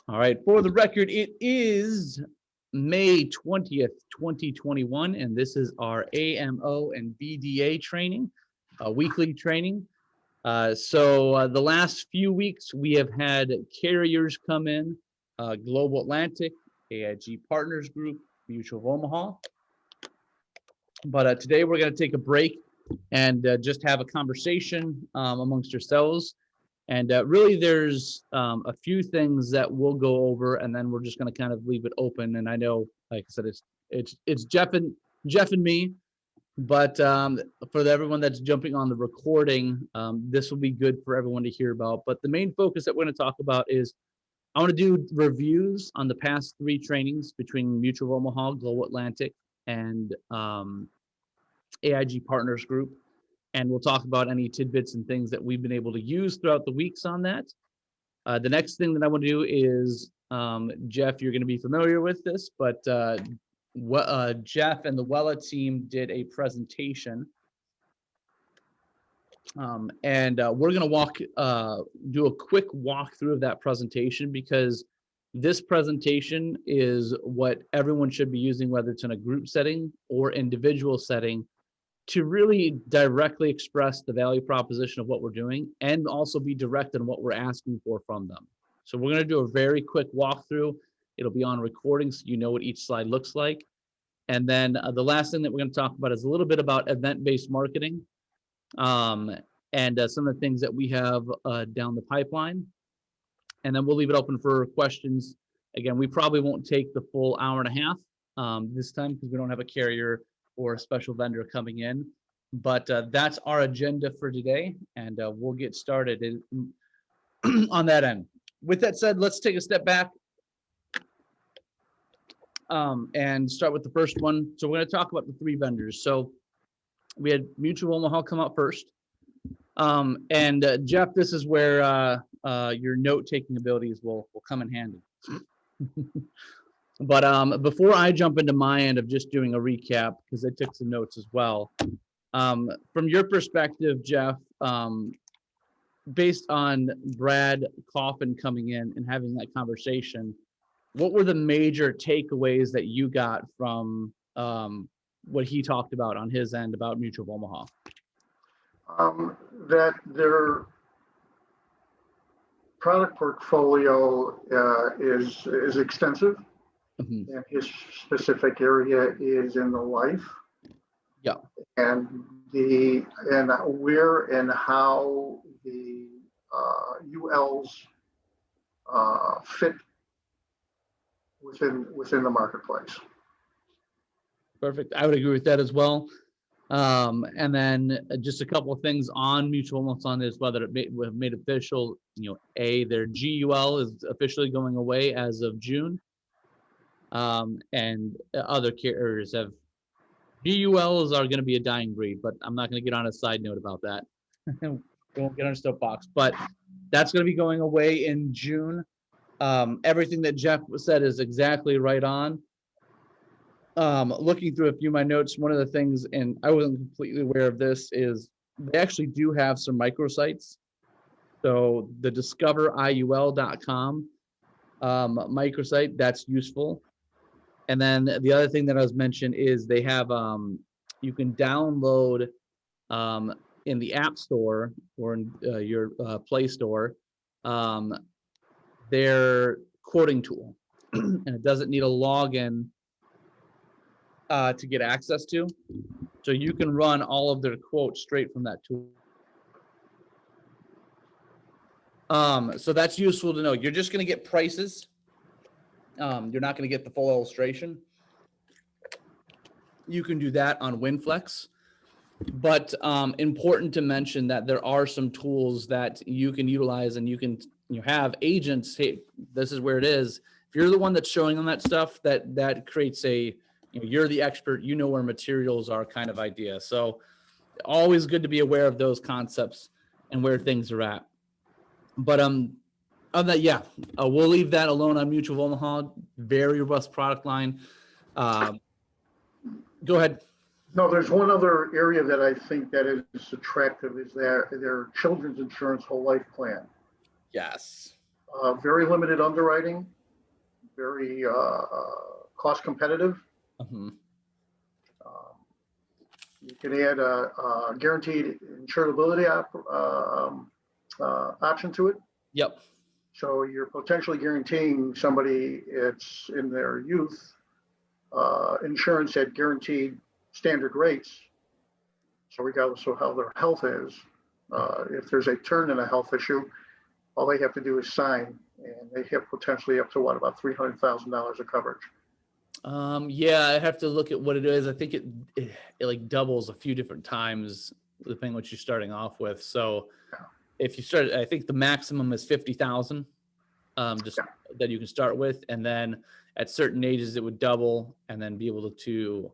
All right, for the record, it is May 20th, 2021, and this is our AMO and BDA training, weekly training. The last few weeks, we have had carriers come in, Global Atlantic, AIG Partners Group, Mutual of Omaha. But today we're going to take a break and just have a conversation amongst ourselves. And really, there's a few things that we'll go over, and then we're just going to kind of leave it open. And I know, like I said, it's Jeff and me, but for everyone that's jumping on the recording, this will be good for everyone to hear about. But the main focus that we're going to talk about is I want to do reviews on the past 3 trainings between Mutual of Omaha, Global Atlantic, and AIG Partners Group. And we'll talk about any tidbits and things that we've been able to use throughout the weeks on that. The next thing that I want to do is, Jeff, you're going to be familiar with this, but Jeff and the Wella team did a presentation. We're going to do a quick walkthrough of that presentation, because this presentation is what everyone should be using, whether it's in a group setting or individual setting, to really directly express the value proposition of what we're doing and also be direct in what we're asking for from them. So we're going to do a very quick walkthrough. It'll be on recording, so you know what each slide looks like. And then the last thing that we're going to talk about is a little bit about event-based marketing and some of the things that we have down the pipeline. And then we'll leave it open for questions. Again, we probably won't take the full hour and a half this time, because we don't have a carrier or a special vendor coming in. But that's our agenda for today, and we'll get started on that end. With that said, let's take a step back and start with the first one. So we're going to talk about the 3 vendors. So we had Mutual of Omaha come up first. Jeff, this is where your note-taking abilities will come in handy. But before I jump into my end of just doing a recap, because I took some notes as well, from your perspective, Jeff, based on Brad Coffin coming in and having that conversation, what were the major takeaways that you got from what he talked about on his end about Mutual of Omaha? That their product portfolio is extensive. Mm-hmm. And his specific area is in the life. Yeah. And where and how the ULs fit within the marketplace. Perfect. I would agree with that as well. And then just a couple of things on Mutual of Omaha on this, whether it made official, their GUL is officially going away as of June. And other carriers have GULs are going to be a dying breed, but I'm not going to get on a side note about that. We won't get on a soapbox, but that's going to be going away in June. Everything that Jeff said is exactly right on. Looking through a few of my notes, one of the things, and I wasn't completely aware of this, is they actually do have some microsites. So the discoveriul.com microsite, that's useful. And then the other thing that I was mentioned is they have, you can download in the App Store or in your Play Store, their quoting tool. And it doesn't need a login to get access to. So you can run all of their quotes straight from that tool. So that's useful to know. You're just going to get prices. You're not going to get the full illustration. You can do that on WinFlex, but important to mention that there are some tools that you can utilize, and you can have agents. Hey, this is where it is. If you're the one that's showing them that stuff, that creates a you're the expert. You know where materials are kind of idea. So always good to be aware of those concepts and where things are at. But that, we'll leave that alone on Mutual of Omaha. Very robust product line. Go ahead. No, there's one other area that I think that is attractive is their children's insurance whole life plan. Yes. Very limited underwriting. very cost competitive. Mhm. You can add a guaranteed insurability option to it. Yep. So you're potentially guaranteeing somebody it's in their youth insurance at guaranteed standard rates. So regardless of how their health is, if there's a turn in a health issue, all they have to do is sign, and they have potentially up to what, about $300,000 of coverage. Yeah, I have to look at what it is. I think it like doubles a few different times depending on what you're starting off with. So if you start, I think the maximum is 50,000, just that you can start with, and then at certain ages it would double, and then be able to,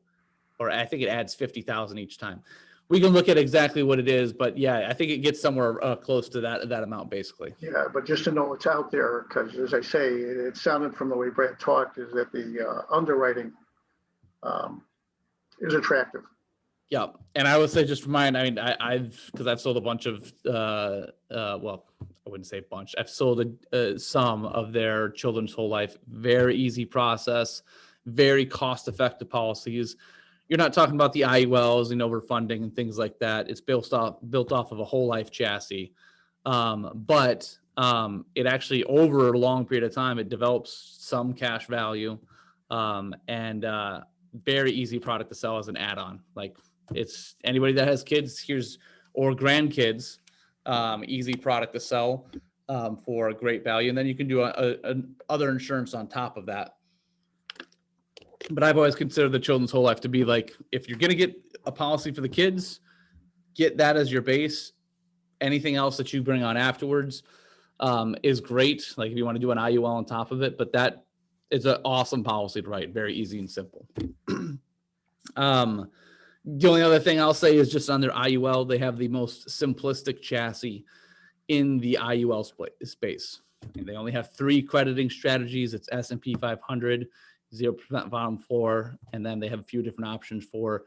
or I think it adds 50,000 each time. We can look at exactly what it is, but yeah, I think it gets somewhere close to that amount basically. Yeah, but just to know what's out there, because as I say, it sounded from the way Brad talked, is that the underwriting is attractive. Yeah, and I would say just for mine, I mean, because I've sold a bunch of, well, I wouldn't say a bunch. I've sold some of their children's whole life. Very easy process, very cost-effective policies. You're not talking about the IULs and overfunding and things like that. It's built off of a whole life chassis, but it actually over a long period of time it develops some cash value, and very easy product to sell as an add-on. Like, it's anybody that has kids or grandkids, easy product to sell for a great value. And then you can do other insurance on top of that. But I've always considered the children's whole life to be like, if you're going to get a policy for the kids, get that as your base. Anything else that you bring on afterwards is great. Like if you want to do an IUL on top of it, but that is an awesome policy to write. Very easy and simple. The only other thing I'll say is just on their IUL, they have the most simplistic chassis in the IUL space. They only have 3 crediting strategies. It's S&P 500, 0% bottom floor, and then they have a few different options for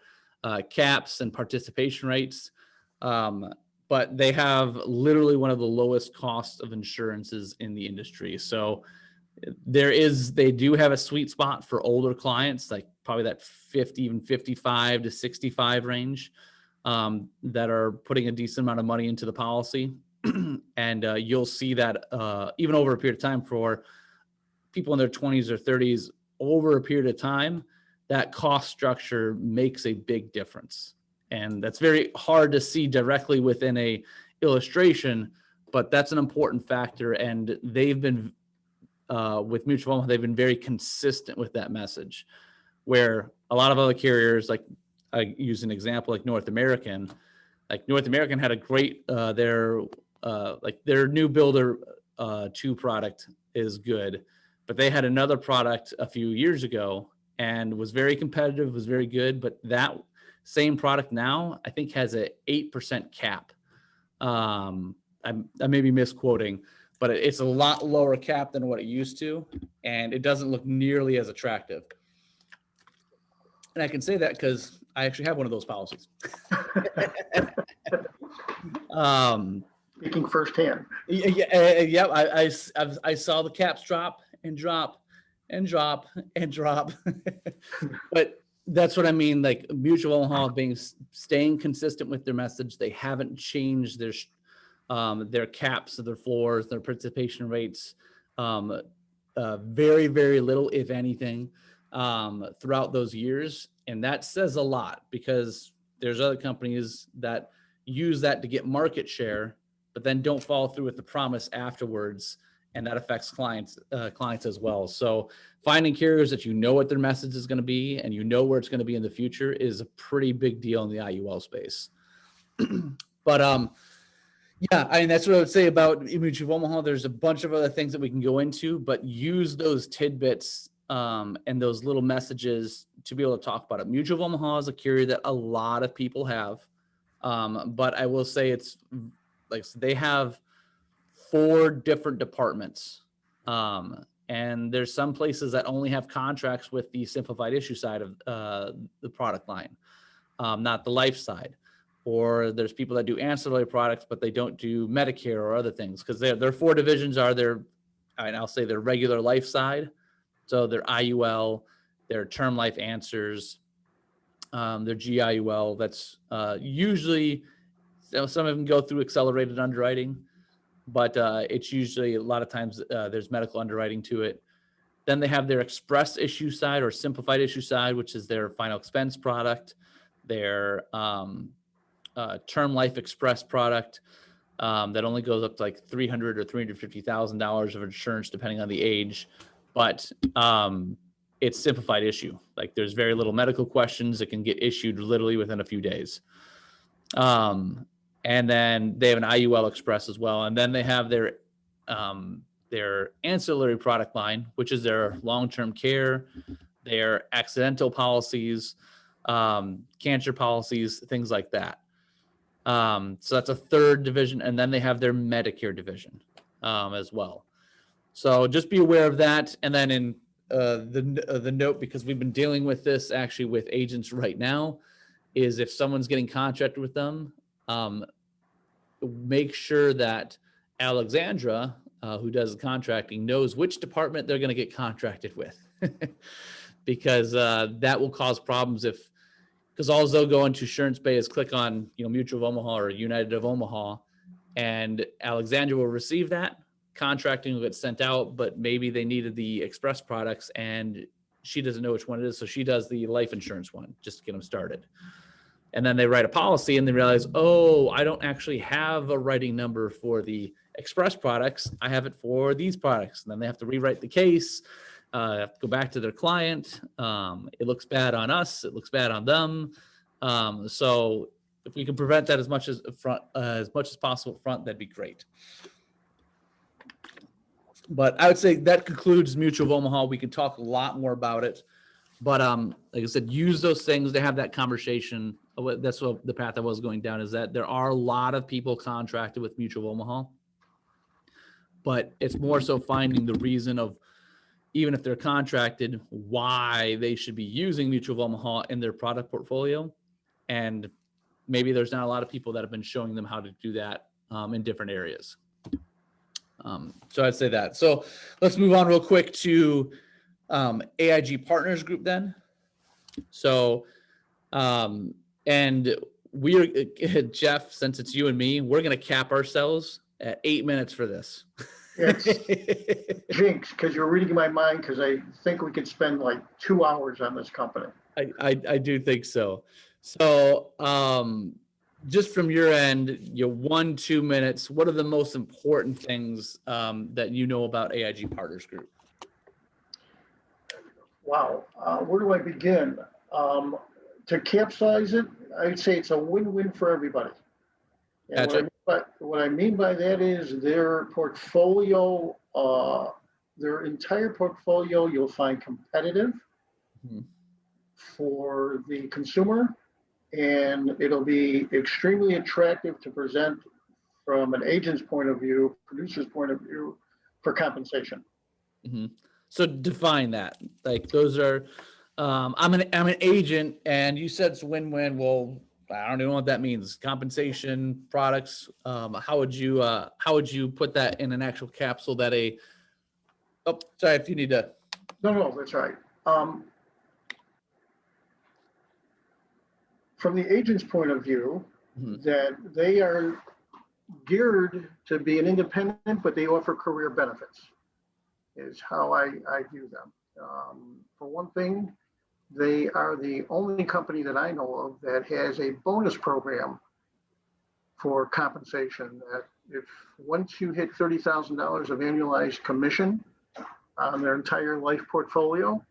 caps and participation rates. But they have literally one of the lowest costs of insurances in the industry. So they do have a sweet spot for older clients, like probably that 50, even 55 to 65 range, that are putting a decent amount of money into the policy. And you'll see that even over a period of time for people in their 20s or 30s, over a period of time, that cost structure makes a big difference. And that's very hard to see directly within a illustration, but that's an important factor. And they've been, with Mutual Home, they've been very consistent with that message, where a lot of other carriers, like I use an example, like North American had a great, their new Builder 2 product is good, but they had another product a few years ago and was very competitive, was very good. But that same product now, I think, has a 8% cap. I may be misquoting, but it's a lot lower cap than what it used to, and it doesn't look nearly as attractive. And I can say that because I actually have one of those policies. Speaking firsthand. Yeah. I saw the caps drop and drop and drop and drop. But that's what I mean. Like Mutual Home staying consistent with their message. They haven't changed their caps, their floors, their participation rates, very, very little, if anything, throughout those years. And that says a lot, because there's other companies that use that to get market share, but then don't follow through with the promise afterwards. And that affects clients as well. So finding carriers that what their message is going to be and where it's going to be in the future is a pretty big deal in the IUL space. But yeah, I mean, that's what I would say about Mutual Omaha. There's a bunch of other things that we can go into, but use those tidbits and those little messages to be able to talk about it. Mutual Omaha is a carrier that a lot of people have, but I will say it's like they have 4 different departments, and there's some places that only have contracts with the simplified issue side of the product line, not the life side. Or there's people that do ancillary products, but they don't do Medicare or other things, because their 4 divisions are I'll say their regular life side, So their IUL, their term life answers, their GIUL. That's usually, some of them go through accelerated underwriting, but it's usually a lot of times there's medical underwriting to it. Then they have their express issue side or simplified issue side, which is their final expense product, their term life express product that only goes up to like $300,000 or $350,000 of insurance, depending on the age. But it's simplified issue. Like there's very little medical questions that can get issued literally within a few days. And then they have an IUL Express as well. And then they have their ancillary product line, which is their long-term care, their accidental policies, cancer policies, things like that. So that's a third division. And then they have their Medicare division as well. So just be aware of that. And then in the note, because we've been dealing with this actually with agents right now, is if someone's getting contracted with them, make sure that Alexandra, who does the contracting, knows which department they're going to get contracted with, because that will cause problems because all they'll go into Assurance Bay is click on, Mutual of Omaha or United of Omaha, and Alexandra will receive that. Contracting will get sent out, but maybe they needed the express products and she doesn't know which one it is. So she does the life insurance one just to get them started. And then they write a policy and they realize, oh, I don't actually have a writing number for the express products. I have it for these products. And then they have to rewrite the case, have to go back to their client. It looks bad on us. It looks bad on them. So if we can prevent that as much as possible up front, that'd be great. But I would say that concludes Mutual of Omaha. We could talk a lot more about it. But like I said, use those things to have that conversation. That's what the path I was going down, is that there are a lot of people contracted with Mutual of Omaha. But it's more so finding the reason of, even if they're contracted, why they should be using Mutual of Omaha in their product portfolio. And maybe there's not a lot of people that have been showing them how to do that in different areas. So I'd say that. So let's move on real quick to AIG Partners Group then. So, and Jeff, since it's you and me, we're going to cap ourselves at 8 minutes for this. It's jinx, because you're reading my mind, because I think we could spend like 2 hours on this company. I do think so. So, just from your end, 1-2 minutes, what are the most important things that you know about AIG Partners Group? Wow. Where do I begin? To capsize it, I'd say it's a win-win for everybody. And Gotcha. what I mean by that is their portfolio, their entire portfolio, you'll find competitive for the consumer, and it'll be extremely attractive to present from an agent's point of view, producer's point of view, for compensation. Mm-hmm. So define that. Like those are, I'm an agent, and you said it's win-win. Well, I don't even know what that means. Compensation, products. How would you put that in an actual capsule that oh, sorry, if you need to. No, that's right. From the agent's point of view, that they are geared to be an independent, but they offer career benefits, is how I view them. For one thing, they are the only company that I know of that has a bonus program for compensation, that if once you hit $30,000 of annualized commission on their entire life portfolio,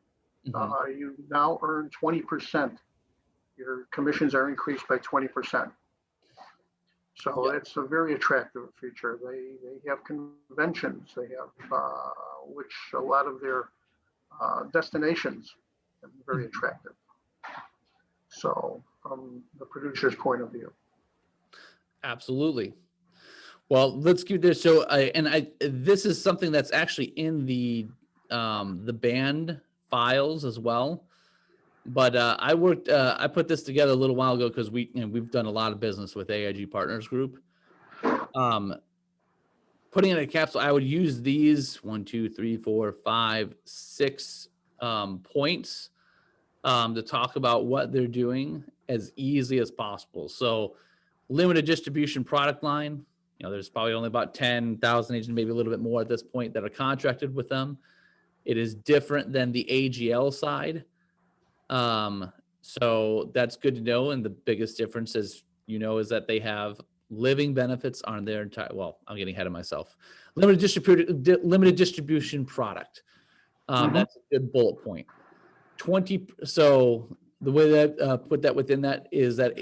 you now earn 20%. Your commissions are increased by 20%. So it's a very attractive feature. They have conventions. They have, which a lot of their destinations are very attractive. So from the producer's point of view. Absolutely. Well, let's keep this. So, this is something that's actually in the band files as well. But I put this together a little while ago because we've done a lot of business with AIG Partners Group. putting in a capsule, I would use these 1, 2, 3, 4, 5, 6 points to talk about what they're doing as easily as possible. So limited distribution product line, there's probably only about 10,000 agents, maybe a little bit more at this point, that are contracted with them. It is different than the AGL side. So that's good to know. And the biggest difference is, is that they have living benefits on their entire, well, I'm getting ahead of myself. Limited distribution product. That's a good bullet point. 20. So the way that put that within that is that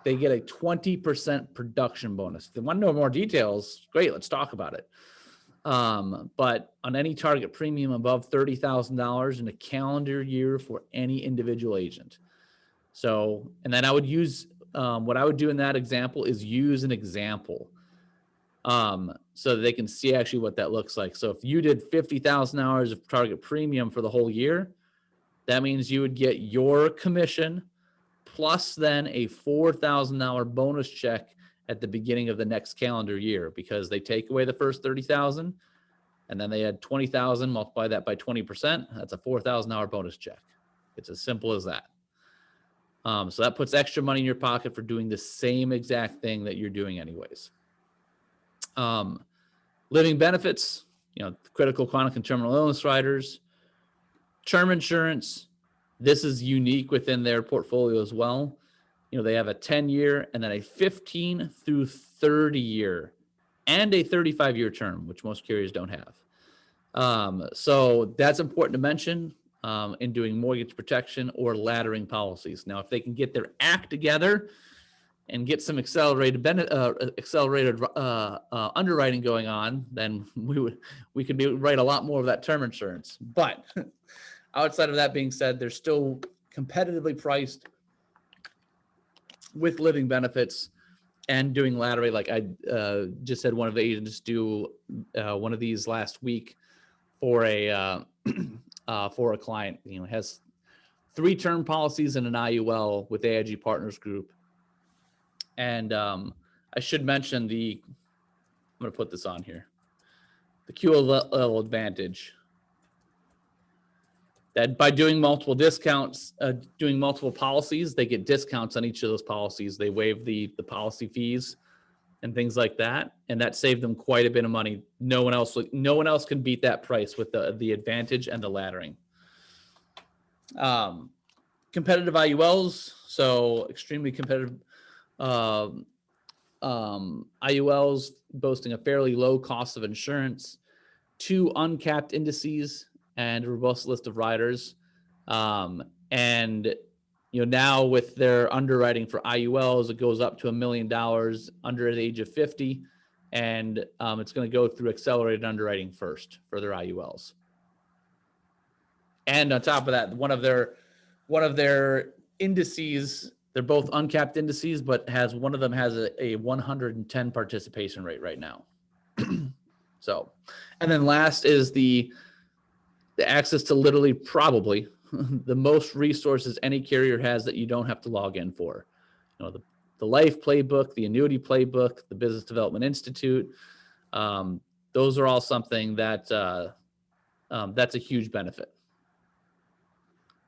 they get a 20% production bonus. If they want to know more details, great, let's talk about it. But on any target premium above $30,000 in a calendar year for any individual agent. So, and then I would use, what I would do in that example is use an example. So that they can see actually what that looks like. So if you did $50,000 of target premium for the whole year, that means you would get your commission plus then a $4,000 bonus check at the beginning of the next calendar year, because they take away the first 30,000 and then they add 20,000, multiply that by 20%. That's a $4,000 bonus check. It's as simple as that. So that puts extra money in your pocket for doing the same exact thing that you're doing anyways. Living benefits, critical, chronic, and terminal illness riders, term insurance. This is unique within their portfolio as well. They have a 10-year and then a 15 through 30 year and a 35-year term, which most carriers don't have. So that's important to mention in doing mortgage protection or laddering policies. Now, if they can get their act together and get some accelerated underwriting going on, then we could write a lot more of that term insurance. But outside of that being said, they're still competitively priced with living benefits and doing laddering. Like I just had one of the agents do one of these last week for a client. Has 3 term policies and an IUL with AIG Partners Group. And I should mention I'm going to put this on here, the QOL Advantage. That by doing multiple discounts, doing multiple policies, they get discounts on each of those policies. They waive the policy fees and things like that, and that saved them quite a bit of money. No one else can beat that price with the Advantage and the laddering. Competitive IULs, so extremely competitive IULs, boasting a fairly low cost of insurance, 2 uncapped indices, and a robust list of riders. And now with their underwriting for IULs, it goes up to $1 million under the age of 50, and it's going to go through accelerated underwriting first for their IULs. And on top of that, one of their indices, they're both uncapped indices, but one of them has a 110 participation rate right now. So, and then last is the access to literally probably the most resources any carrier has that you don't have to log in for. The life playbook, the annuity playbook, the Business Development Institute. Those are all something that that's a huge benefit.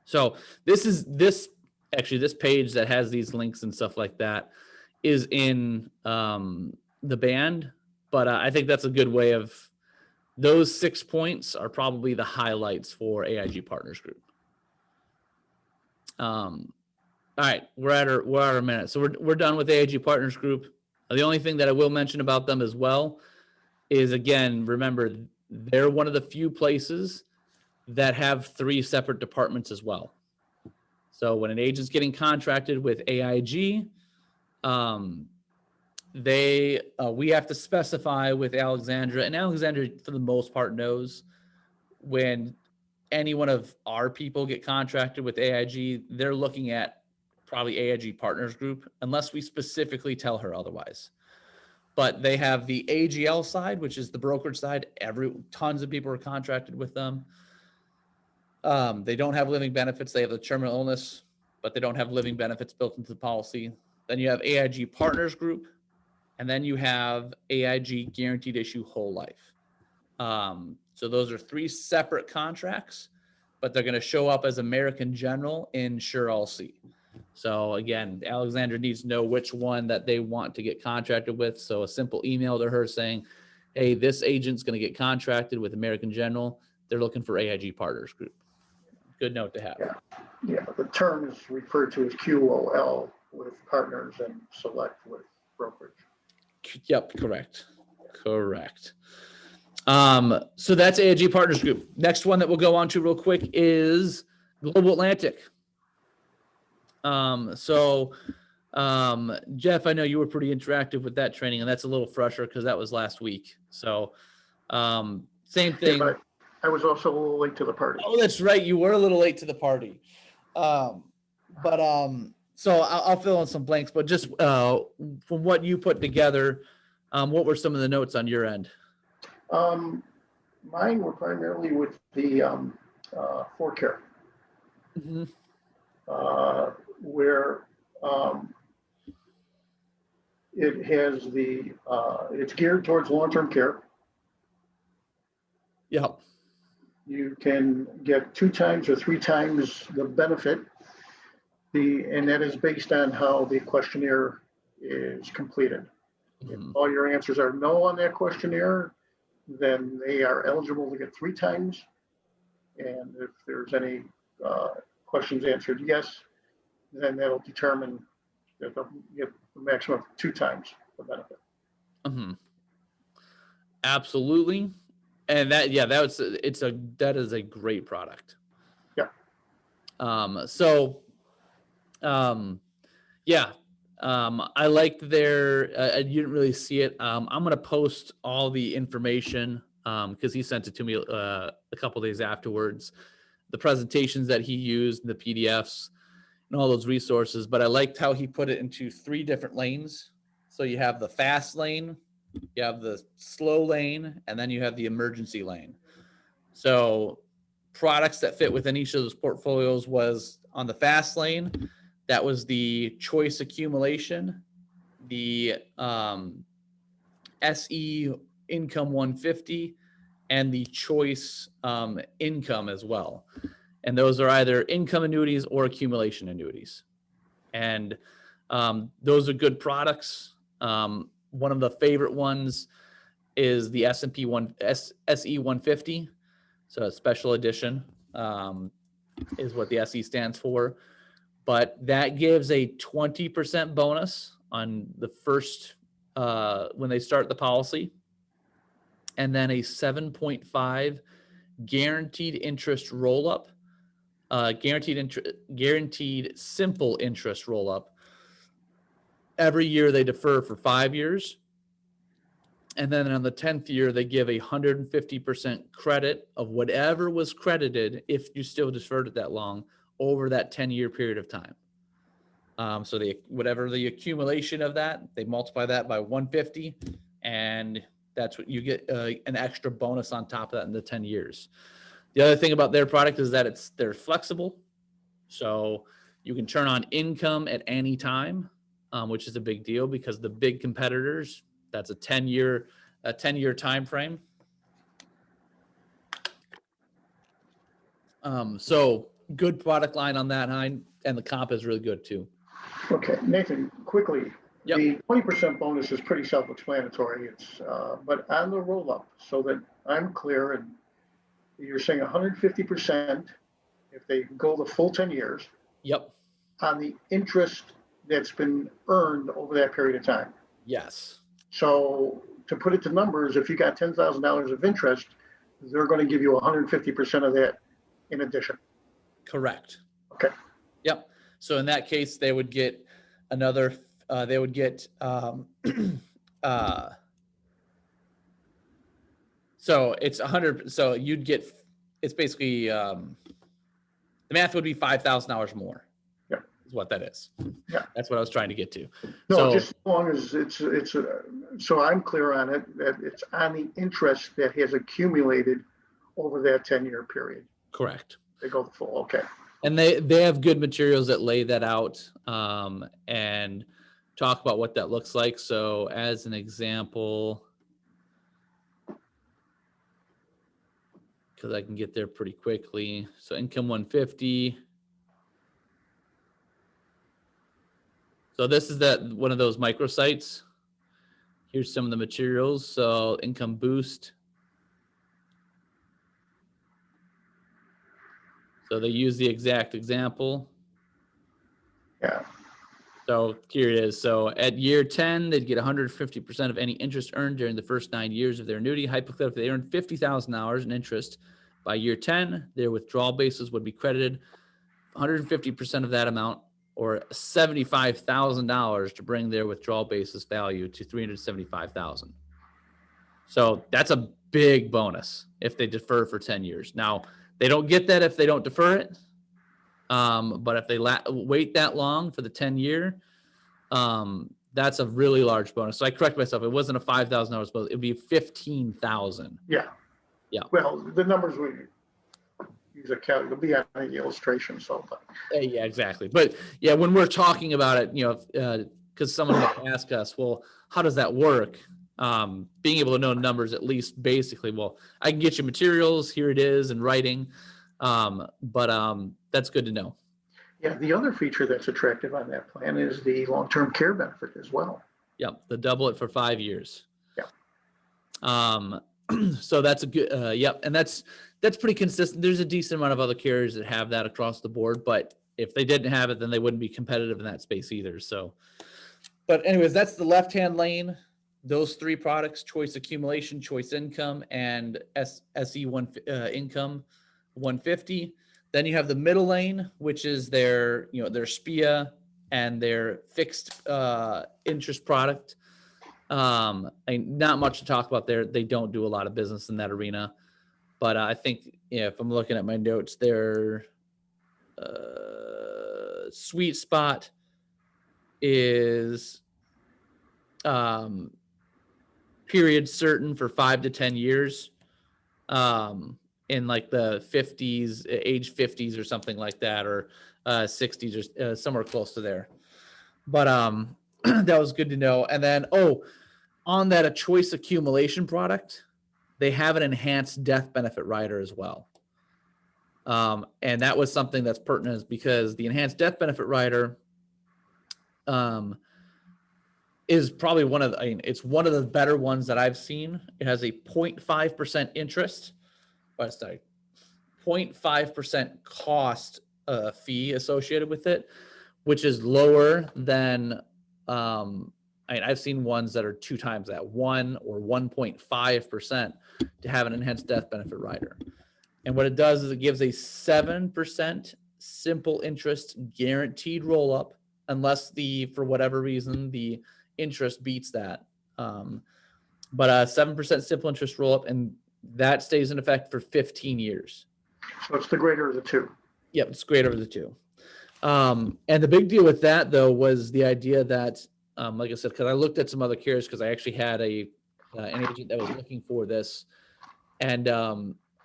So this page that has these links and stuff like that is in the band, but I think that's a good way of, those 6 points are probably the highlights for AIG Partners Group. All right, we're at our minute. So we're done with AIG Partners Group. The only thing that I will mention about them as well is, again, remember, they're one of the few places that have 3 separate departments as well. So when an agent's getting contracted with AIG, we have to specify with Alexandra, and Alexandra for the most part knows when any one of our people get contracted with AIG, they're looking at probably AIG Partners Group, unless we specifically tell her otherwise. But they have the AGL side, which is the brokerage side. Tons of people are contracted with them. They don't have living benefits. They have the terminal illness, but they don't have living benefits built into the policy. Then you have AIG Partners Group, And then you have AIG guaranteed issue whole life. So those are 3 separate contracts, but they're going to show up as American General in SureLC. So again, Alexandra needs to know which one that they want to get contracted with. So a simple email to her saying, hey, this agent's going to get contracted with American General. They're looking for AIG Partners Group. Good note to have. Yeah, the term is referred to as QOL with partners and select with brokerage. Yep, correct. So that's AIG Partners Group. Next one that we'll go on to real quick is Global Atlantic. Jeff, I know you were pretty interactive with that training, and that's a little fresher because that was last week. So same thing. Yeah, but I was also a little late to the party. Oh, that's right. You were a little late to the party. So I'll fill in some blanks, but just from what you put together, what were some of the notes on your end? Mine were primarily with the ForCare, where it has it's geared towards long-term care. Yep. You can get 2 times or 3 times the benefit. And that is based on how the questionnaire is completed. If all your answers are no on that questionnaire, then they are eligible to get 3 times. And if there's any questions answered yes, then that'll determine that they'll get the maximum of 2 times the benefit. Absolutely. And that is a great product. Yeah. I liked their, you didn't really see it. I'm going to post all the information because he sent it to me a couple days afterwards, the presentations that he used, the PDFs and all those resources. But I liked how he put it into 3 different lanes. So you have the fast lane, you have the slow lane, and then you have the emergency lane. So products that fit within each of those portfolios was on the fast lane. That was the choice accumulation, the SE income 150, and the choice income as well. And those are either income annuities or accumulation annuities. And those are good products. One of the favorite ones is the SE 150. So a special edition is what the SE stands for. But that gives a 20% bonus on the first, when they start the policy. And then a 7.5 guaranteed interest roll-up, guaranteed simple interest roll-up. Every year they defer for 5 years. And then on the 10th year, they give 150% credit of whatever was credited if you still deferred it that long over that 10-year period of time. So whatever the accumulation of that, they multiply that by 150, and that's what you get, an extra bonus on top of that in the 10 years. The other thing about their product is that they're flexible. So you can turn on income at any time, which is a big deal because the big competitors, that's a 10-year time frame. So good product line on that line, and the comp is really good too. Okay, Nathan, quickly, Yep. The 20% bonus is pretty self-explanatory. It's but on the roll-up, so that I'm clear, and you're saying 150% if they go the full 10 years. Yep. On the interest that's been earned over that period of time. Yes. So to put it to numbers, if you got $10,000 of interest, they're going to give you 150% of that in addition. Correct. Okay. Yep. So in that case, they would get another, so it's 100. So you'd get, it's basically, the math would be $5,000 more. Yeah. Is what that is. Yeah. That's what I was trying to get to. No, so, just as long as so I'm clear on it, that it's on the interest that has accumulated over that 10-year period. Correct. They go the full, okay. And they have good materials that lay that out. And talk about what that looks like. So as an example, because I can get there pretty quickly. So income 150. So this is one of those microsites. Here's some of the materials. So income boost. So they use the exact example. Yeah. So here it is. So at year 10, they'd get 150% of any interest earned during the first 9 years of their annuity. Hypothetically, they earned $50,000 in interest. By year 10, their withdrawal basis would be credited 150% of that amount, or $75,000, to bring their withdrawal basis value to $375,000. So that's a big bonus if they defer for 10 years. Now, they don't get that if they don't defer it. But if they wait that long for the 10-year, that's a really large bonus. So I correct myself. It wasn't a $5,000 bonus. It'd be $15,000. Yeah. Yeah. Well, the numbers we use it'll be on the illustration. So, yeah, exactly. But yeah, when we're talking about it, because someone might ask us, well, how does that work? Being able to know numbers, at least basically, well, I can get you materials. Here it is in writing. But that's good to know. Yeah, the other feature that's attractive on that plan is the long-term care benefit as well. Yep, the double it for 5 years. Yeah. So that's a good. Yep, and that's pretty consistent. There's a decent amount of other carriers that have that across the board, but if they didn't have it, then they wouldn't be competitive in that space either. So, but anyways, that's the left-hand lane. Those 3 products: choice accumulation, choice income, and SE1 income 150. Then you have the middle lane, which is their SPIA and their fixed interest product. And not much to talk about there. They don't do a lot of business in that arena. But I think if I'm looking at my notes, their sweet spot is period certain for 5 to 10 years. In like the 50s, age 50s or something like that, or 60s or somewhere close to there. But that was good to know. And then, on that, a choice accumulation product, they have an enhanced death benefit rider as well. And that was something that's pertinent because the enhanced death benefit rider is probably it's one of the better ones that I've seen. It has a 0.5% interest. 0.5% cost fee associated with it, which is lower than I've seen ones that are 2 times that, 1 or 1.5% to have an enhanced death benefit rider. And what it does is it gives a 7% simple interest guaranteed roll up, unless for whatever reason the interest beats that. But a 7% simple interest roll up, and that stays in effect for 15 years. So it's the greater of the 2. Yep, it's greater of the 2. And the big deal with that, though, was the idea that, like I said, because I looked at some other carriers, because I actually had an agent that was looking for this, and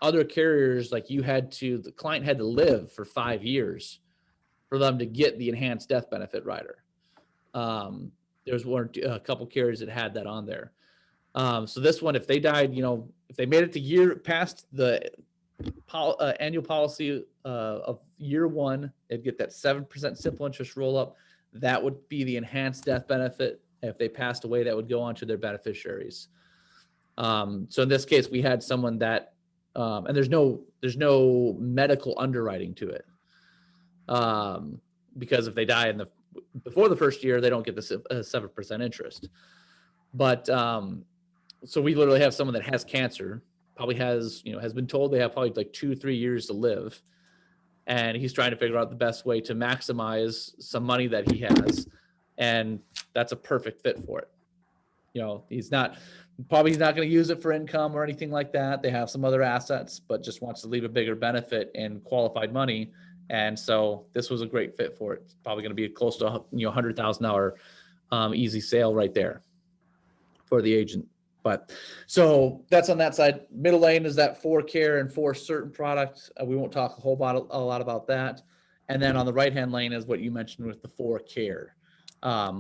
other carriers, like the client had to live for 5 years for them to get the enhanced death benefit rider. There's a couple carriers that had that on there. So this one, if they died, if they made it to past the annual policy of year 1, they'd get that 7% simple interest roll up. That would be the enhanced death benefit. If they passed away, that would go on to their beneficiaries. So in this case, we had someone that, and there's no medical underwriting to it, because if they die before the first year, they don't get the 7% interest. But so we literally have someone that has cancer, probably has been told they have probably like 2-3 years to live, and he's trying to figure out the best way to maximize some money that he has, and that's a perfect fit for it. He's not going to use it for income or anything like that. They have some other assets, but just wants to leave a bigger benefit in qualified money. And so this was a great fit for it. It's probably going to be close to $100,000 easy sale right there for the agent. But so that's on that side. Middle lane is that 4 care and 4 certain products. We won't talk a lot about that. And then on the right hand lane is what you mentioned with the 4 care.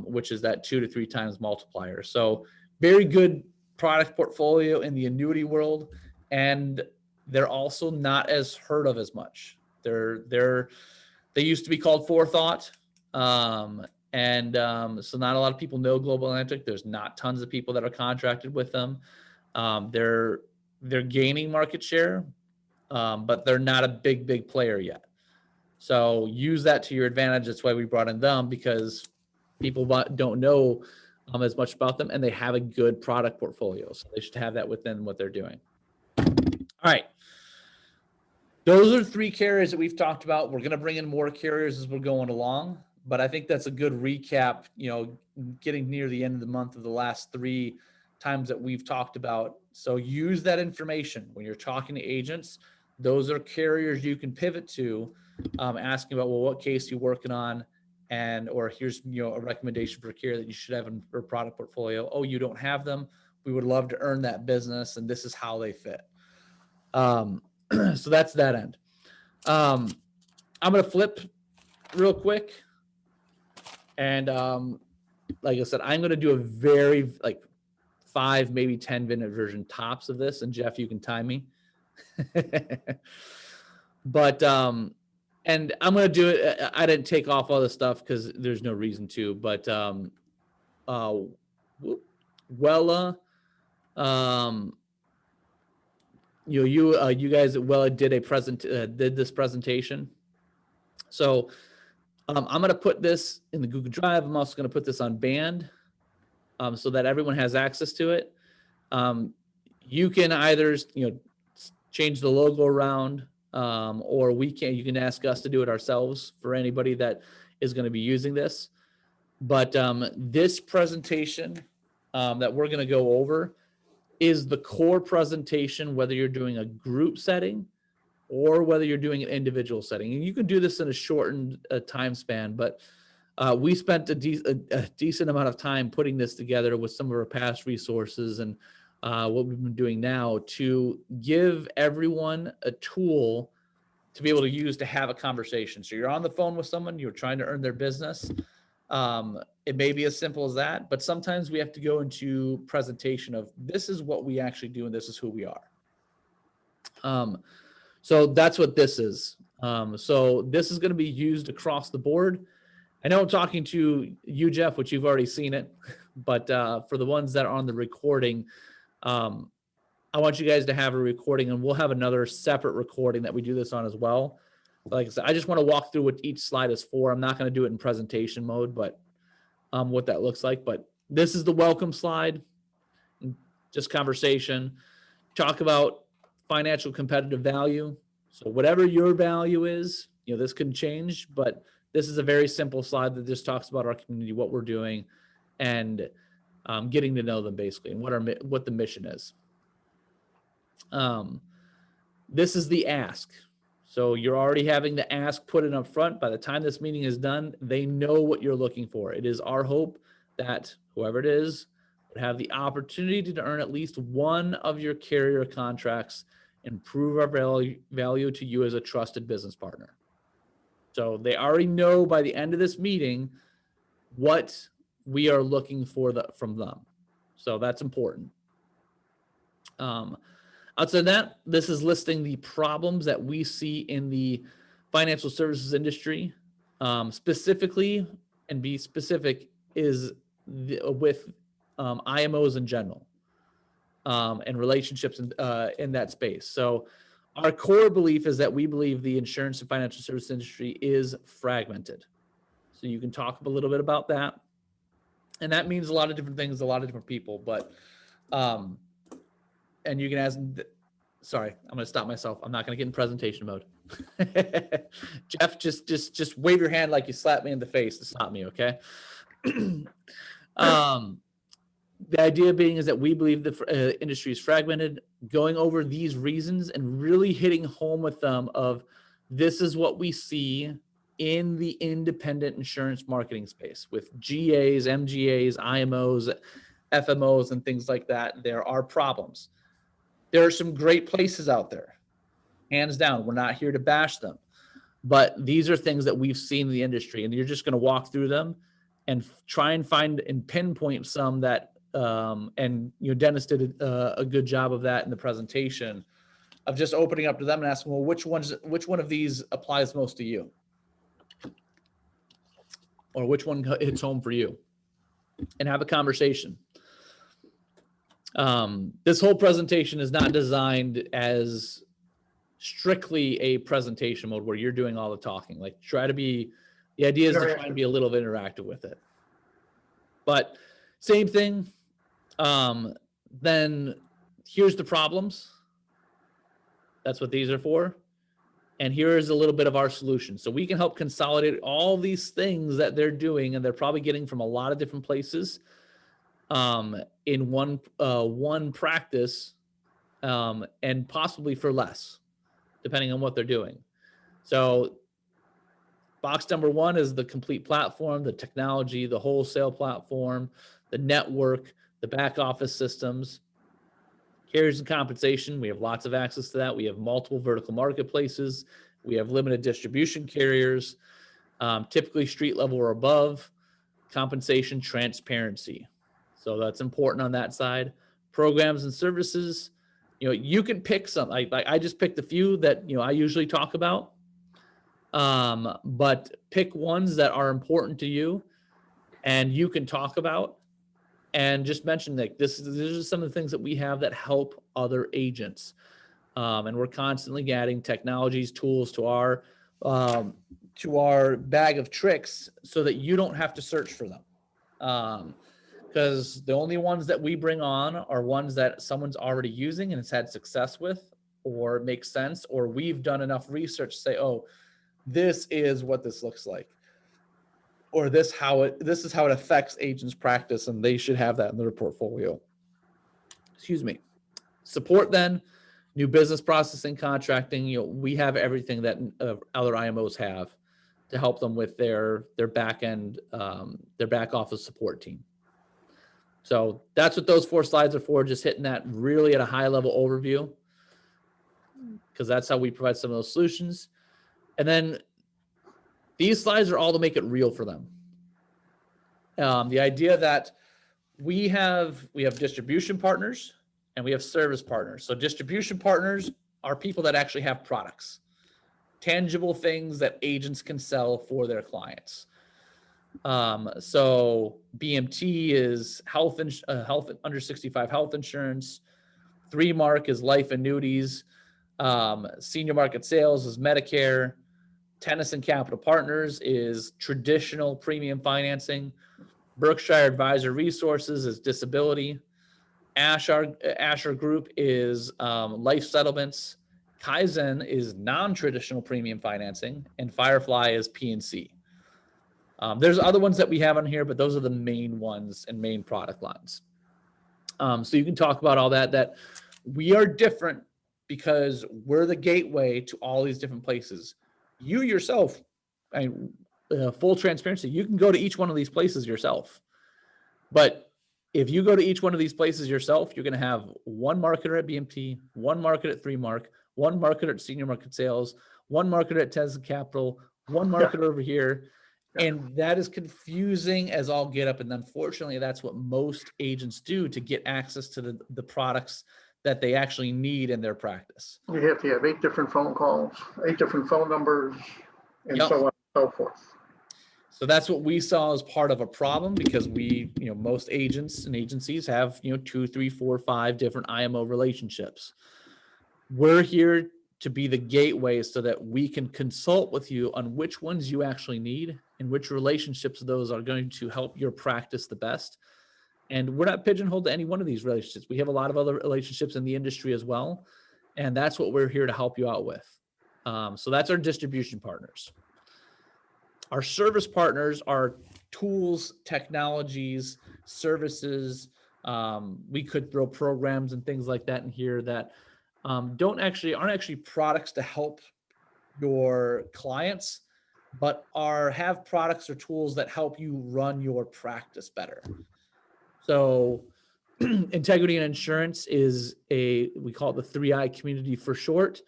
which is that 2 to 3 times multiplier. So very good product portfolio in the annuity world, and they're also not as heard of as much. They used to be called Forethought, so not a lot of people know Global Atlantic. There's not tons of people that are contracted with them. They're gaining market share, but they're not a big player yet. So use that to your advantage. That's why we brought in them, because people don't know as much about them, and they have a good product portfolio. So they should have that within what they're doing. All right. Those are 3 carriers that we've talked about. We're going to bring in more carriers as we're going along, but I think that's a good recap, getting near the end of the month of the last 3 times that we've talked about. So use that information when you're talking to agents. Those are carriers you can pivot to, asking about, well, what case you're working on, or here's, a recommendation for a carrier that you should have in your product portfolio. Oh, you don't have them. We would love to earn that business, and this is how they fit. So that's that end. I'm going to flip real quick. And like I said, I'm going to do a very 5, maybe 10-minute version tops of this. And Jeff, you can time me. But, and I'm going to do it. I didn't take off all this stuff because there's no reason to, but Wella, you guys at Wella did this presentation. So I'm going to put this in the Google Drive. I'm also going to put this on band, so that everyone has access to it. You can either change the logo around, or you can ask us to do it ourselves for anybody that is going to be using this. But this presentation that we're going to go over is the core presentation, whether you're doing a group setting or whether you're doing an individual setting. And you can do this in a shortened time span, but we spent a decent amount of time putting this together with some of our past resources and what we've been doing now to give everyone a tool to be able to use to have a conversation. So you're on the phone with someone, you're trying to earn their business. It may be as simple as that, but sometimes we have to go into presentation of this is what we actually do and this is who we are. So that's what this is. So this is going to be used across the board. I know I'm talking to you, Jeff, which you've already seen it, but for the ones that are on the recording, I want you guys to have a recording, and we'll have another separate recording that we do this on as well. Like I said, I just want to walk through what each slide is for. I'm not going to do it in presentation mode, but what that looks like. But this is the welcome slide, just conversation. Talk about financial competitive value. So whatever your value is, this can change, but this is a very simple slide that just talks about our community, what we're doing, and getting to know them basically, and what the mission is. This is the ask. So you're already having the ask put in up front. By the time this meeting is done, they know what you're looking for. It is our hope that whoever it is would have the opportunity to earn at least one of your carrier contracts and prove our value to you as a trusted business partner. So they already know by the end of this meeting what we are looking for from them. So that's important. Outside of that, this is listing the problems that we see in the financial services industry. Specifically, and be specific, is with IMOs in general, and relationships in that space. So our core belief is that we believe the insurance and financial service industry is fragmented. So you can talk a little bit about that. And that means a lot of different things, to a lot of different people, but and you can ask, sorry, I'm going to stop myself. I'm not going to get in presentation mode. Jeff, just wave your hand like you slapped me in the face to stop me, okay? The idea being is that we believe the industry is fragmented, going over these reasons and really hitting home with them of this is what we see in the independent insurance marketing space with GAs, MGAs, IMOs, FMOs, and things like that. There are problems. There are some great places out there, hands down. We're not here to bash them, but these are things that we've seen in the industry, and you're just going to walk through them and try and find and pinpoint some that, and Dennis did a good job of that in the presentation, of just opening up to them and asking, well, which one of these applies most to you? Or which one hits home for you? And have a conversation. This whole presentation is not designed as strictly a presentation mode where you're doing all the talking. Like, the idea is to try and be a little bit interactive with it. But same thing. Then here's the problems. That's what these are for. And here is a little bit of our solution. So we can help consolidate all these things that they're doing, and they're probably getting from a lot of different places, in one practice, and possibly for less, depending on what they're doing. So box number one is the complete platform, the technology, the wholesale platform, the network, the back office systems. Carriers and compensation, we have lots of access to that. We have multiple vertical marketplaces. We have limited distribution carriers, typically street level or above. Compensation transparency. So that's important on that side. Programs and services, you can pick some. I just picked a few that I usually talk about, but pick ones that are important to you and you can talk about. And just mention that these are some of the things that we have that help other agents. And we're constantly adding technologies, tools to our bag of tricks so that you don't have to search for them. Because the only ones that we bring on are ones that someone's already using and has had success with, or makes sense, or we've done enough research to say, oh, this is what this looks like. Or this is how it affects agents' practice, and they should have that in their portfolio. Excuse me. Support then, new business processing, contracting. We have everything that other IMOs have to help them with their back end, their back office support team. So that's what those 4 slides are for. Just hitting that really at a high level overview, because that's how we provide some of those solutions. And then these slides are all to make it real for them. The idea that we have distribution partners and we have service partners. So distribution partners are people that actually have products, tangible things that agents can sell for their clients. So BMT is health under 65 health insurance. 3MARC is life annuities. Senior market sales is Medicare. Tennyson Capital Partners is traditional premium financing. Berkshire Advisor Resources is disability. Asher Group is life settlements. Kaizen is non-traditional premium financing, and Firefly is P&C. There's other ones that we have on here, but those are the main ones and main product lines. So you can talk about all that we are different because we're the gateway to all these different places. You yourself, full transparency, you can go to each one of these places yourself. But if you go to each one of these places yourself, you're going to have one marketer at BMT, one marketer at 3MARC, one marketer at Senior Market Sales, one marketer at Tennyson Capital, one marketer over here. And that is confusing as all get up. And unfortunately, that's what most agents do to get access to the products that they actually need in their practice. You have to have 8 different phone calls, 8 different phone numbers, and so on and so forth. So that's what we saw as part of a problem, because most agents and agencies have, 2, 3, 4, 5 different IMO relationships. We're here to be the gateway so that we can consult with you on which ones you actually need and which relationships those are going to help your practice the best. And we're not pigeonholed to any one of these relationships. We have a lot of other relationships in the industry as well. And that's what we're here to help you out with. So that's our distribution partners. Our service partners are tools, technologies, services. We could throw programs and things like that in here that aren't actually products to help your clients, but have products or tools that help you run your practice better. So integrity and insurance is we call it the 3I community for short.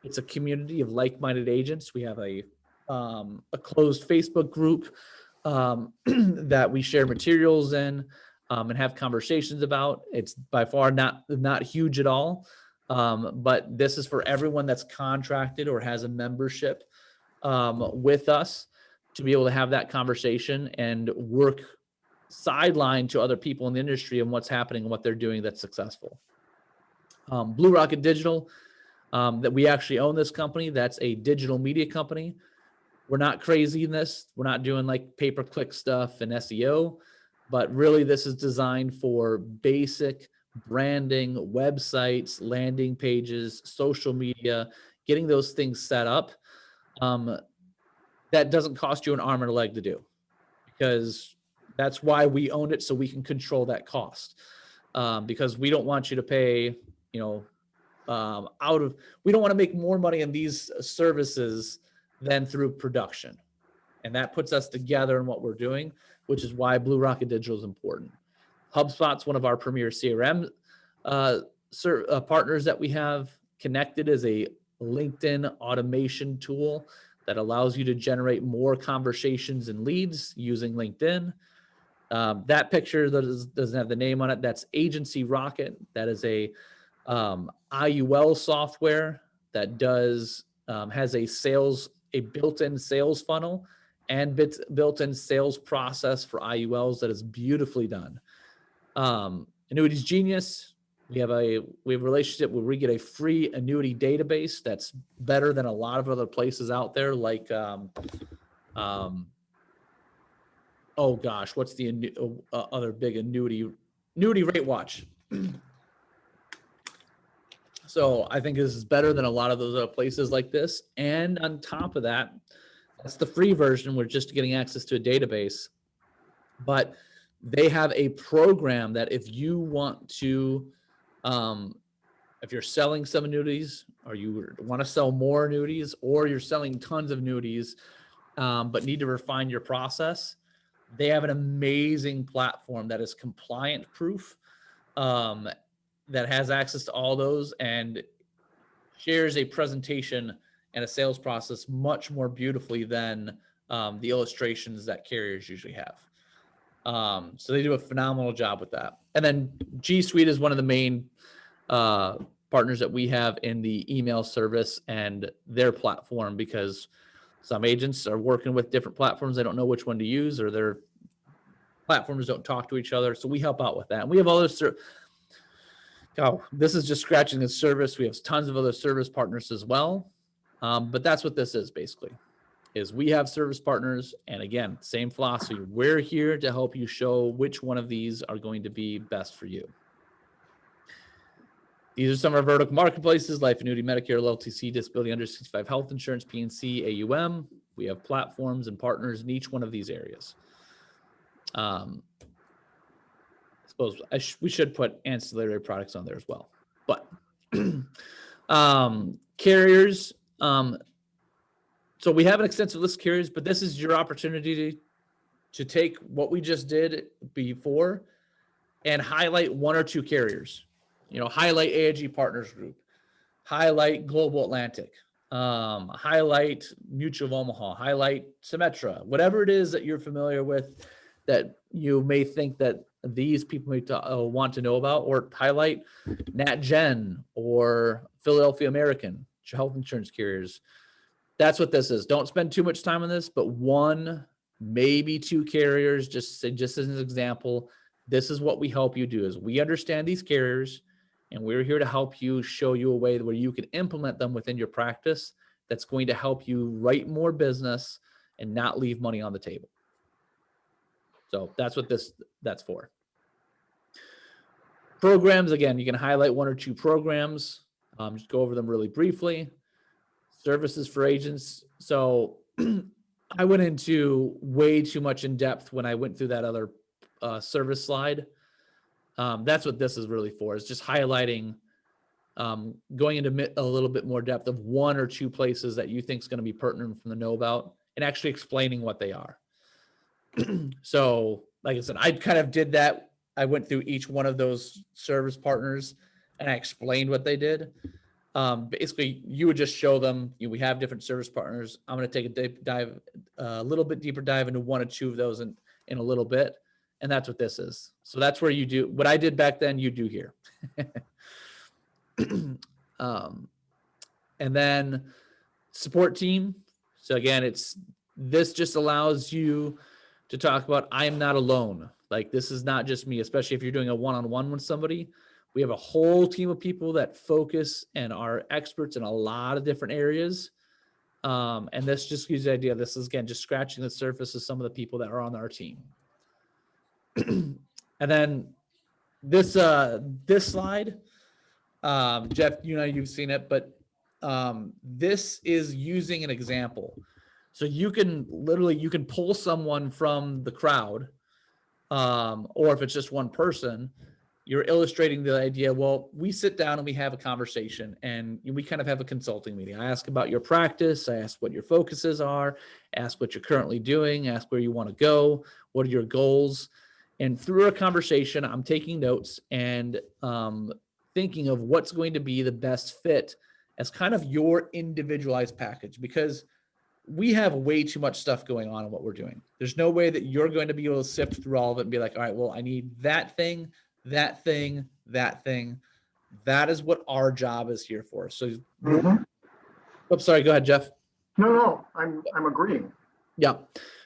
It's a community of like-minded agents. We have a closed Facebook group that we share materials in and have conversations about. It's by far not huge at all, but this is for everyone that's contracted or has a membership with us to be able to have that conversation and work sideline to other people in the industry and what's happening and what they're doing that's successful. Blue Rocket Digital, that we actually own this company. That's a digital media company. We're not crazy in this. We're not doing like pay-per-click stuff and SEO, but really this is designed for basic branding, websites, landing pages, social media, getting those things set up. That doesn't cost you an arm and a leg to do, because that's why we own it, so we can control that cost. Because we don't want you to pay, we don't want to make more money in these services than through production. And that puts us together in what we're doing, which is why Blue Rocket Digital is important. HubSpot's one of our premier CRM partners that we have. Connected is a LinkedIn automation tool that allows you to generate more conversations and leads using LinkedIn. That picture that doesn't have the name on it, that's Agency Rocket. That is a IUL software that has a built-in sales funnel and built-in sales process for IULs that is beautifully done. Annuities Genius, we have a relationship where we get a free annuity database that's better than a lot of other places out there, like oh gosh, what's the other big annuity rate watch. So I think this is better than a lot of those other places like this. And on top of that, that's the free version. We're just getting access to a database, but they have a program that if you want to, if you're selling some annuities, or you want to sell more annuities, or you're selling tons of annuities, but need to refine your process, they have an amazing platform that is compliant proof, that has access to all those and shares a presentation and a sales process much more beautifully than the illustrations that carriers usually have. So they do a phenomenal job with that. And then G Suite is one of the main partners that we have in the email service and their platform, because some agents are working with different platforms. They don't know which one to use, or their platforms don't talk to each other. So we help out with that. And we have others. This is just scratching the surface. We have tons of other service partners as well. But that's what this is basically, is we have service partners. And again, same philosophy. We're here to help you show which one of these are going to be best for you. These are some of our vertical marketplaces: life, annuity, Medicare, LTC, disability, under 65 health insurance, PNC, AUM. We have platforms and partners in each one of these areas. Suppose we should put ancillary products on there as well. But carriers, so we have an extensive list of carriers, but this is your opportunity to take what we just did before and highlight one or two carriers. Highlight AIG Partners Group, highlight Global Atlantic, highlight Mutual of Omaha, highlight Symetra, whatever it is that you're familiar with that you may think that these people may want to know about, or highlight NatGen or Philadelphia American, health insurance carriers. That's what this is. Don't spend too much time on this, but one, maybe two carriers, just as an example. This is what we help you do, is we understand these carriers, and we're here to help you, show you a way where you can implement them within your practice that's going to help you write more business and not leave money on the table. So that's what that's for. Programs, again, you can highlight one or two programs. Just go over them really briefly. Services for agents. So I went into way too much in depth when I went through that other service slide. That's what this is really for, is just highlighting, going into a little bit more depth of one or two places that you think is going to be pertinent from the know about, and actually explaining what they are. So like I said, I kind of did that. I went through each one of those service partners and I explained what they did. basically you would just show them, we have different service partners. I'm going to take a deep dive, a little bit deeper dive into one or two of those in a little bit. And that's what this is. So that's where you do what I did back then, you do here. And then support team. So again, this just allows you to talk about, I am not alone. Like, this is not just me, especially if you're doing a one-on-one with somebody. We have a whole team of people that focus and are experts in a lot of different areas. And this just gives you the idea. This is, again, just scratching the surface of some of the people that are on our team. And then this slide, Jeff, you've seen it, but this is using an example. So you can pull someone from the crowd, or if it's just one person, you're illustrating the idea. Well, we sit down and we have a conversation, and we kind of have a consulting meeting. I ask about your practice. I ask what your focuses are, ask what you're currently doing, ask where you want to go, what are your goals. And through a conversation, I'm taking notes and thinking of what's going to be the best fit as kind of your individualized package, because we have way too much stuff going on in what we're doing. There's no way that you're going to be able to sift through all of it and be like, all right, well, I need that thing, that thing, that thing. That is what our job is here for. So, oops, sorry, go ahead, Jeff. No, I'm agreeing. Yeah.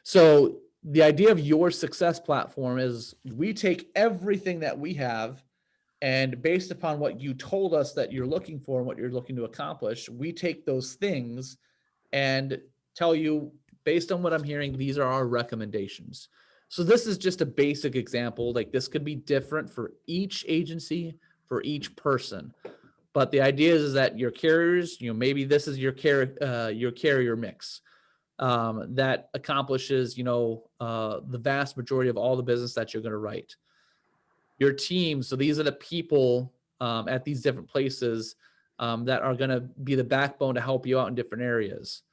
So the idea of your success platform is we take everything that we have, and based upon what you told us that you're looking for and what you're looking to accomplish, we take those things and tell you, based on what I'm hearing, these are our recommendations. So this is just a basic example. Like, this could be different for each agency, for each person. But the idea is that your carriers, maybe this is your carrier mix that accomplishes, the vast majority of all the business that you're going to write. Your team, so these are the people at these different places that are going to be the backbone to help you out in different areas.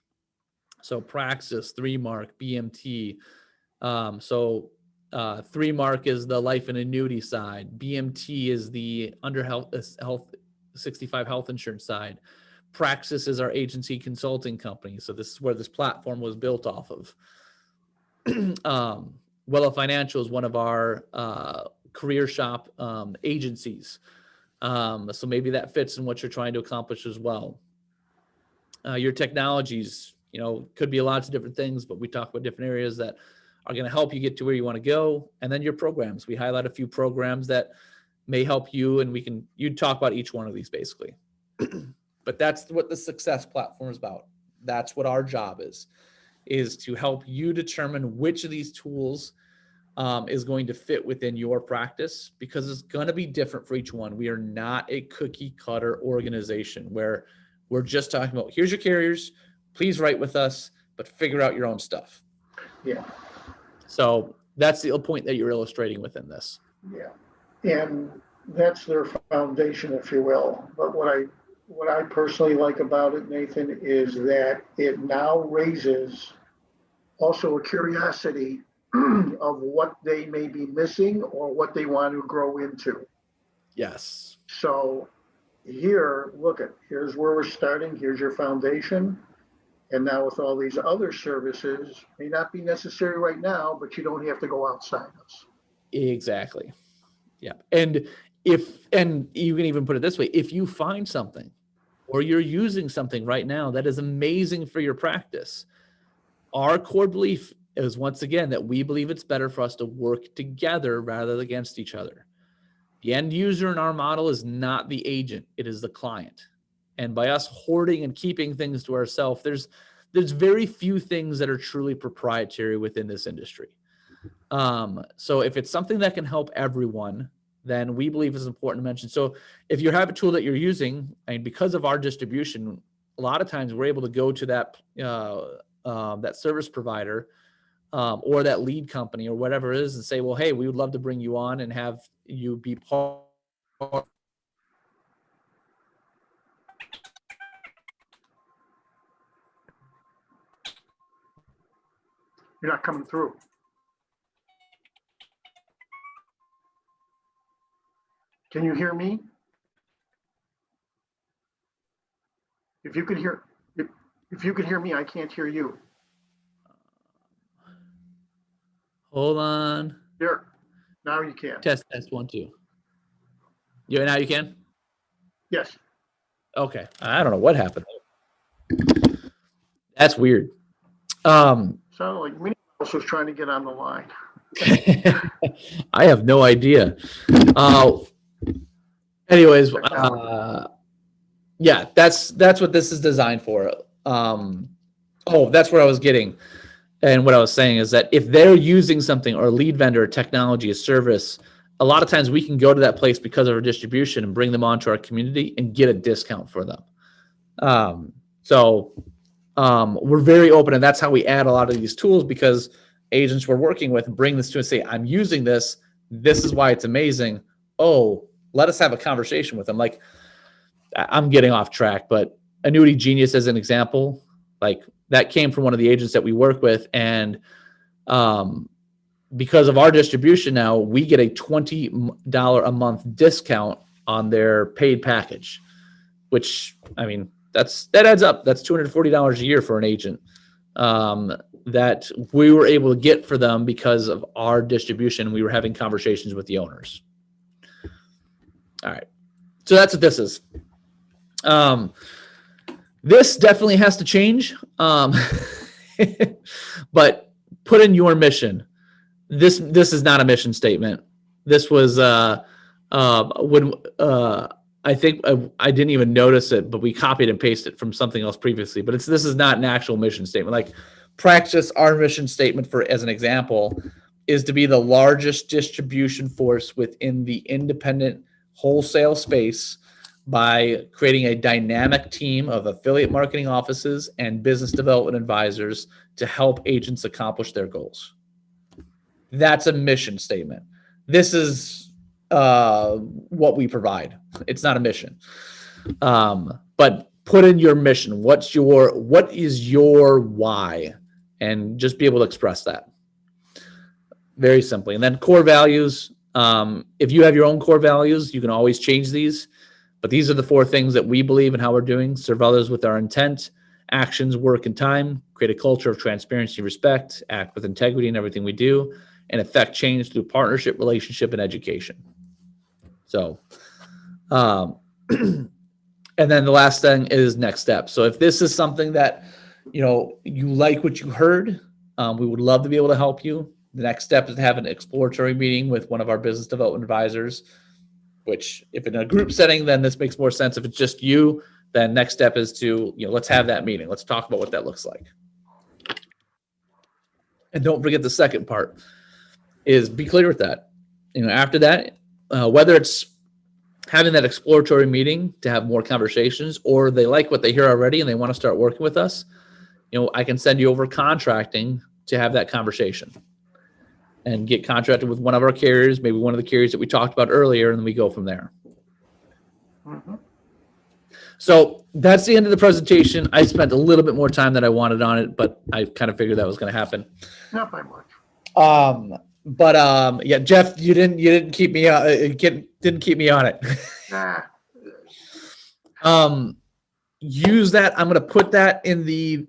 So Praxis, 3Mark, BMT. 3Mark is the life and annuity side. BMT is the under health 65 health insurance side. Praxis is our agency consulting company. So this is where this platform was built off of. Wella Financial is one of our career shop agencies. So maybe that fits in what you're trying to accomplish as well. Your technologies, could be lots of different things, but we talk about different areas that are going to help you get to where you want to go. And then your programs, we highlight a few programs that may help you, and you talk about each one of these basically. But that's what the success platform is about. That's what our job is to help you determine which of these tools is going to fit within your practice, because it's going to be different for each one. We are not a cookie cutter organization where we're just talking about, here's your carriers, please write with us, but figure out your own stuff. Yeah. So that's the point that you're illustrating within this. Yeah. And that's their foundation, if you will. But what I personally like about it, Nathan, is that it now raises also a curiosity of what they may be missing or what they want to grow into. Yes. So here's where we're starting. Here's your foundation. And now with all these other services, may not be necessary right now, but you don't have to go outside us. Exactly. Yeah. And you can even put it this way, if you find something or you're using something right now that is amazing for your practice, our core belief is, once again, that we believe it's better for us to work together rather than against each other. The end user in our model is not the agent, it is the client. And by us hoarding and keeping things to ourselves, there's very few things that are truly proprietary within this industry. So if it's something that can help everyone, then we believe it's important to mention. So if you have a tool that you're using, and because of our distribution, a lot of times we're able to go to that service provider or that lead company or whatever it is and say, well, hey, we would love to bring you on and have you be part. You're not coming through. Can you hear me? If you could hear, if you could hear me, I can't hear you. Hold on. There, now you can. Test 1 2. Now you can. Yes. Okay. I don't know what happened. That's weird. Sounded like Minnie Mouse was trying to get on the line. I have no idea. Anyways, yeah, that's what this is designed for. That's where I was getting. And what I was saying is that if they're using something or a lead vendor, technology, a service, a lot of times we can go to that place because of our distribution and bring them onto our community and get a discount for them. We're very open, and that's how we add a lot of these tools, because agents we're working with bring this to us, say, I'm using this. This is why it's amazing. Oh, let us have a conversation with them. Like, I'm getting off track, but Annuity Genius as an example, like that came from one of the agents that we work with. And because of our distribution now, we get a $20 a month discount on their paid package, which, I mean, that adds up. That's $240 a year for an agent that we were able to get for them because of our distribution. We were having conversations with the owners. All right. So that's what this is. This definitely has to change. But put in your mission. This is not a mission statement. This was when I think I didn't even notice it, but we copied and pasted it from something else previously. But this is not an actual mission statement. Like, practice, our mission statement, for as an example, is to be the largest distribution force within the independent wholesale space by creating a dynamic team of affiliate marketing offices and business development advisors to help agents accomplish their goals. That's a mission statement. This is what we provide. It's not a mission. But put in your mission. What is your why? And just be able to express that very simply. And then core values. If you have your own core values, you can always change these. But these are the 4 things that we believe in how we're doing. Serve others with our intent, actions, work, and time. Create a culture of transparency, respect, act with integrity in everything we do, and affect change through partnership, relationship, and education. So, and then the last thing is next steps. So if this is something that, you like what you heard, we would love to be able to help you. The next step is to have an exploratory meeting with one of our business development advisors, which if in a group setting, then this makes more sense. If it's just you, then next step is to, let's have that meeting. Let's talk about what that looks like. And don't forget the second part is be clear with that. After that, whether it's having that exploratory meeting to have more conversations, or they like what they hear already and they want to start working with us, I can send you over contracting to have that conversation and get contracted with one of our carriers, maybe one of the carriers that we talked about earlier, and then we go from there. Mm-hmm. So that's the end of the presentation. I spent a little bit more time than I wanted on it, but I kind of figured that was going to happen. Not by much. Yeah, Jeff, you didn't keep me didn't keep me on it. Nah. Use that. I'm going to put that in the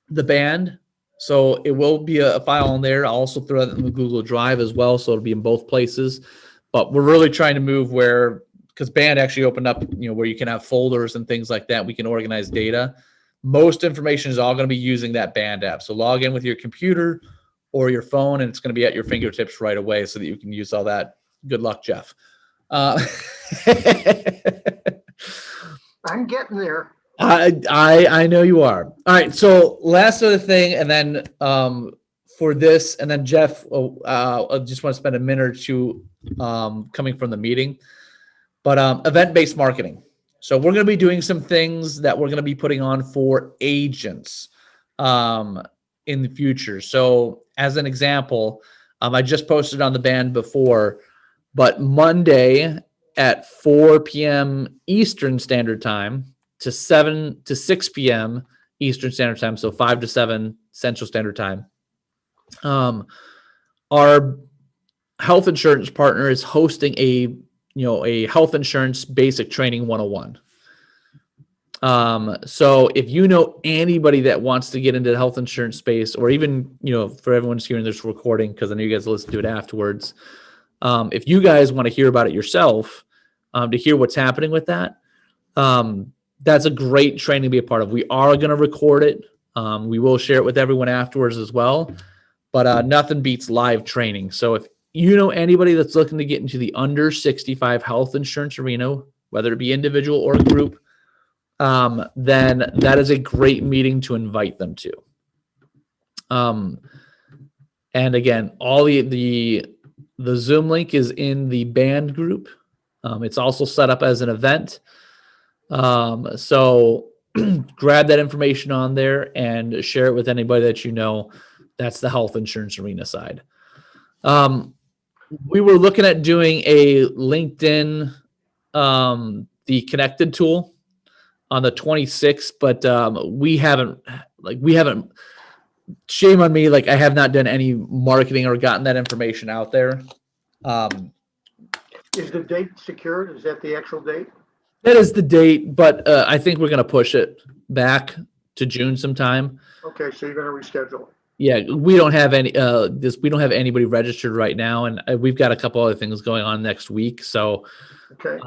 band. So it will be a file in there. I'll also throw it in the Google Drive as well. So it'll be in both places, but we're really trying to move because Band actually opened up, where you can have folders and things like that. We can organize data. Most information is all going to be using that Band app. So log in with your computer or your phone, and it's going to be at your fingertips right away so that you can use all that. Good luck, Jeff. I'm getting there. I know you are. All right. So last other thing, and then for this, and then Jeff, I just want to spend a minute or two coming from the meeting, but event-based marketing. So we're going to be doing some things that we're going to be putting on for agents in the future. So as an example, I just posted on the Band before, but Monday at 4 p.m. Eastern Standard Time to 6 p.m. Eastern Standard Time, so 5 to 7 Central Standard Time. Our health insurance partner is hosting a health insurance basic training 101. So if you know anybody that wants to get into the health insurance space, or even, for everyone's hearing this recording, because I know you guys will listen to it afterwards. If you guys want to hear about it yourself, to hear what's happening with that, that's a great training to be a part of. We are going to record it. We will share it with everyone afterwards as well, but nothing beats live training. So if you know anybody that's looking to get into the under 65 health insurance arena, whether it be individual or group, then that is a great meeting to invite them to. And again, all the Zoom link is in the band group. It's also set up as an event. So grab that information on there and share it with anybody that you know. That's the health insurance arena side. We were looking at doing a LinkedIn, the connected tool on the 26th, but we haven't, shame on me, I have not done any marketing or gotten that information out there. Is the date secured? Is that the actual date? That is the date, but I think we're going to push it back to June sometime. Okay, so you're going to reschedule it. Yeah, we don't have any we don't have anybody registered right now, and we've got a couple other things going on next week. So okay.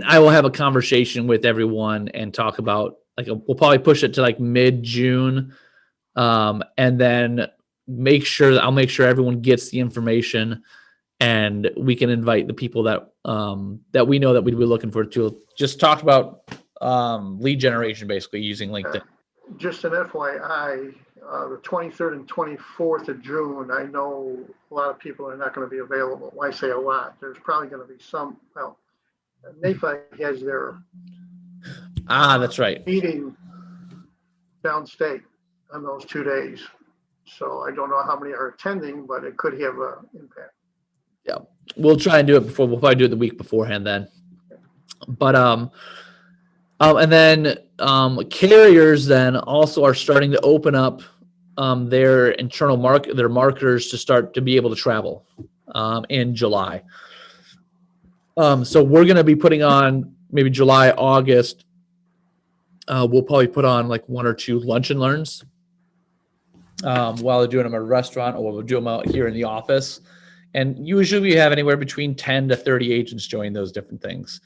I will have a conversation with everyone and talk about, we'll probably push it to mid-June, and then I'll make sure everyone gets the information, and we can invite the people that that we know that we'd be looking for to just talk about lead generation, basically using LinkedIn. Just an FYI, the 23rd and 24th of June, I know a lot of people are not going to be available. I say a lot. There's probably going to be some. Well, NAFA has their that's right, meeting downstate on those 2 days. So I don't know how many are attending, but it could have an impact. Yeah, we'll try and do it before. We'll probably do it the week beforehand then. But and then carriers then also are starting to open up their internal their marketers to start to be able to travel in July. So we're going to be putting on maybe July, August. We'll probably put on 1 or 2 lunch and learns while they're doing them at a restaurant, or we'll do them out here in the office. And usually we have anywhere between 10 to 30 agents join those different things.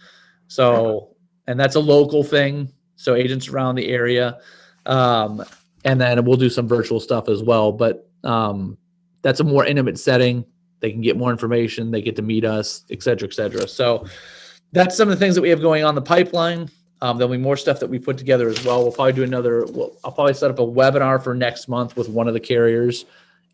So, and that's a local thing. So agents around the area. And then we'll do some virtual stuff as well. But that's a more intimate setting. They can get more information. They get to meet us, et cetera, et cetera. So that's some of the things that we have going on the pipeline. There'll be more stuff that we put together as well. We'll probably do I'll probably set up a webinar for next month with one of the carriers.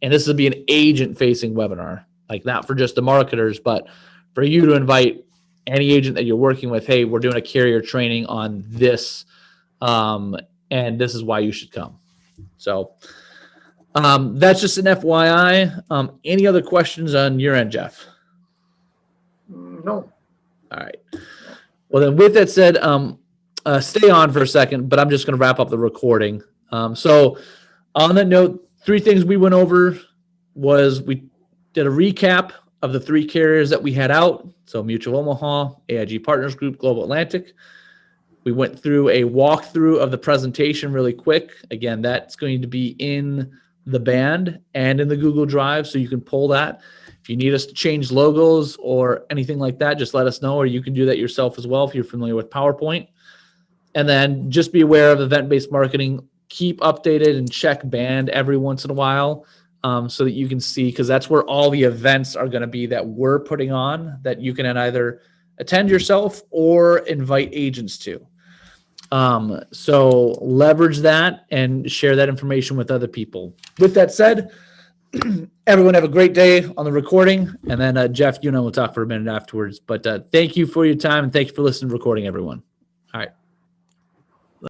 And this will be an agent-facing webinar, not for just the marketers, but for you to invite any agent that you're working with. Hey, we're doing a carrier training on this, and this is why you should come. So that's just an FYI. Any other questions on your end, Jeff? No. All right. Well, then with that said, stay on for a second, but I'm just going to wrap up the recording. So on that note, 3 things we went over was we did a recap of the 3 carriers that we had out. So Mutual Omaha, AIG Partners Group, Global Atlantic. We went through a walkthrough of the presentation really quick. Again, that's going to be in the band and in the Google Drive, so you can pull that. If you need us to change logos or anything like that, just let us know, or you can do that yourself as well if you're familiar with PowerPoint. And then just be aware of event-based marketing. Keep updated and check band every once in a while, so that you can see, because that's where all the events are going to be that we're putting on, that you can either attend yourself or invite agents to. So leverage that and share that information with other people. With that said, everyone have a great day on the recording. And then Jeff, you and I will talk for a minute afterwards. But thank you for your time, and thank you for listening to recording, everyone. All right.